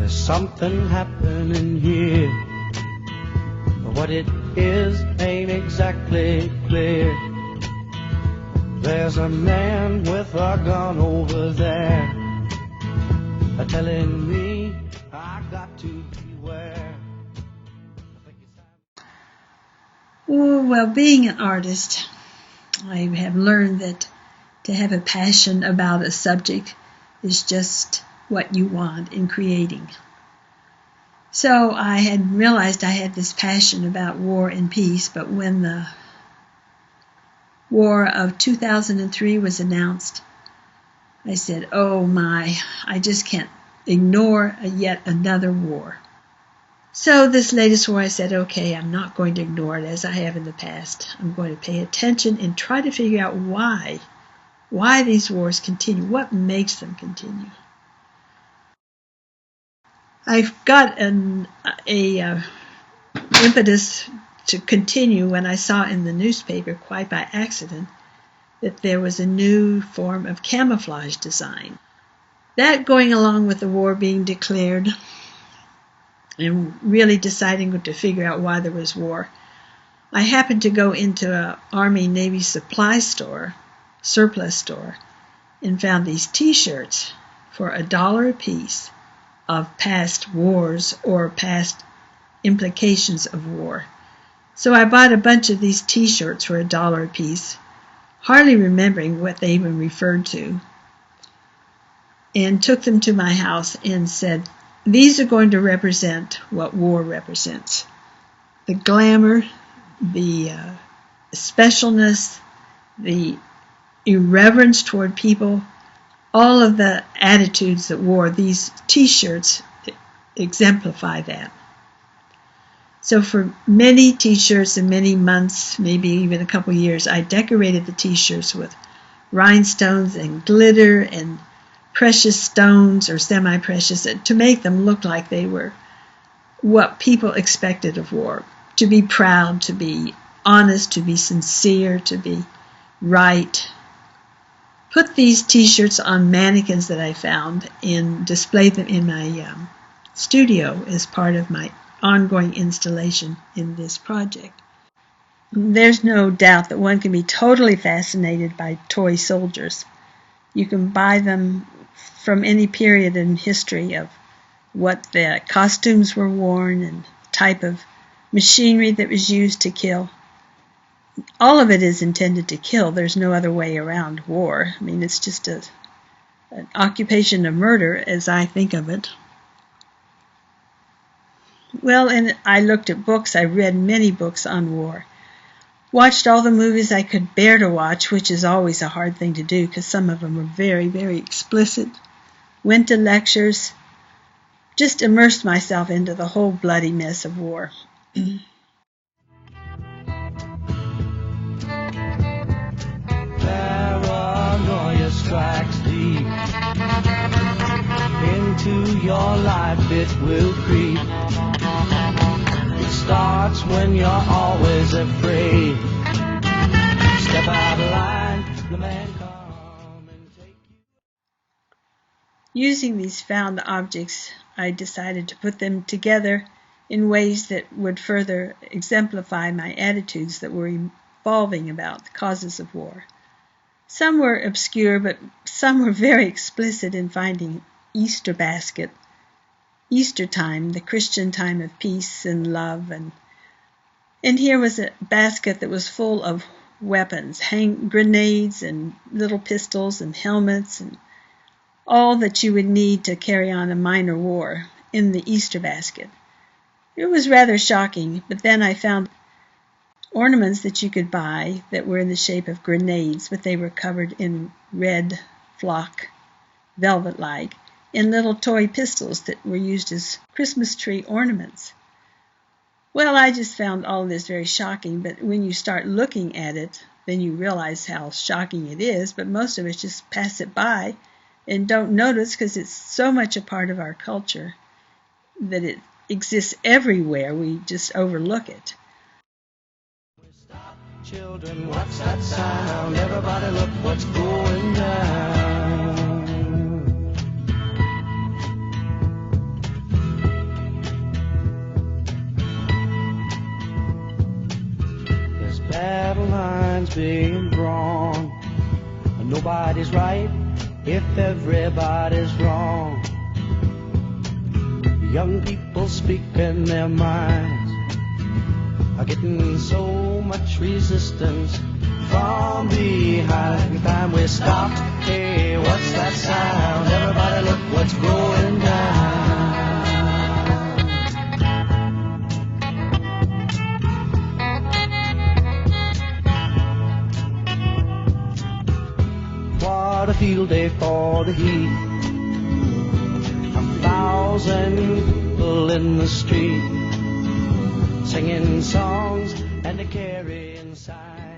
There's something happening here, but what it is ain't exactly clear. There's a man with a gun over there, telling me I got to beware. Well, being an artist, I have learned that to have a passion about a subject is just what you want in creating. So I had realized I had this passion about war and peace, but when the war of 2003 was announced, I said, oh my, I just can't ignore yet another war. So this latest war, I said, okay, I'm not going to ignore it as I have in the past. I'm going to pay attention and try to figure out why these wars continue, what makes them continue. I've got an impetus to continue when I saw in the newspaper, quite by accident, that there was a new form of camouflage design. That going along with the war being declared and really deciding to figure out why there was war, I happened to go into an Army-Navy supply store, surplus store, and found these T-shirts for $1 a piece of past wars or past implications of war. So I bought a bunch of these T-shirts for $1 a piece, hardly remembering what they even referred to, and took them to my house and said, these are going to represent what war represents. The glamour, the specialness, the irreverence toward people, all of the attitudes that war, these T-shirts exemplify that. So for many T-shirts and many months, maybe even a couple years, I decorated the T-shirts with rhinestones and glitter and precious stones or semi-precious to make them look like they were what people expected of war. To be proud, to be honest, to be sincere, to be right. Put these T-shirts on mannequins that I found and displayed them in my studio as part of my ongoing installation in this project. There's no doubt that one can be totally fascinated by toy soldiers. You can buy them from any period in history of what the costumes were worn and type of machinery that was used to kill. All of it is intended to kill. There's no other way around war. I mean, it's just an occupation of murder as I think of it. Well, and I looked at books. I read many books on war. Watched all the movies I could bear to watch, which is always a hard thing to do because some of them are very, very explicit. Went to lectures. Just immersed myself into the whole bloody mess of war. Paranoia strikes deep into your life, it will creep. It starts when you're always afraid. Step out of line, the man come and take you. Using these found objects, I decided to put them together in ways that would further exemplify my attitudes that were evolving about the causes of war. Some were obscure, but some were very explicit in finding Easter basket, Easter time, the Christian time of peace and love, and here was a basket that was full of weapons, grenades and little pistols and helmets and all that you would need to carry on a minor war in the Easter basket. It was rather shocking, but then I found ornaments that you could buy that were in the shape of grenades, but they were covered in red flock, velvet-like, in little toy pistols that were used as Christmas tree ornaments. Well, I just found all of this very shocking, but when you start looking at it, then you realize how shocking it is, but most of us just pass it by and don't notice because it's so much a part of our culture that it exists everywhere. We just overlook it. Stop, children, what's that sound? Everybody look what's going down. being wrong. Nobody's right if everybody's wrong. Young people speaking their minds are getting so much resistance from behind. Time we stop. Hey, what's that sound? Everybody look what's going down. What a field day for the heat. 1,000 people in the street, singing songs and a carrying signs.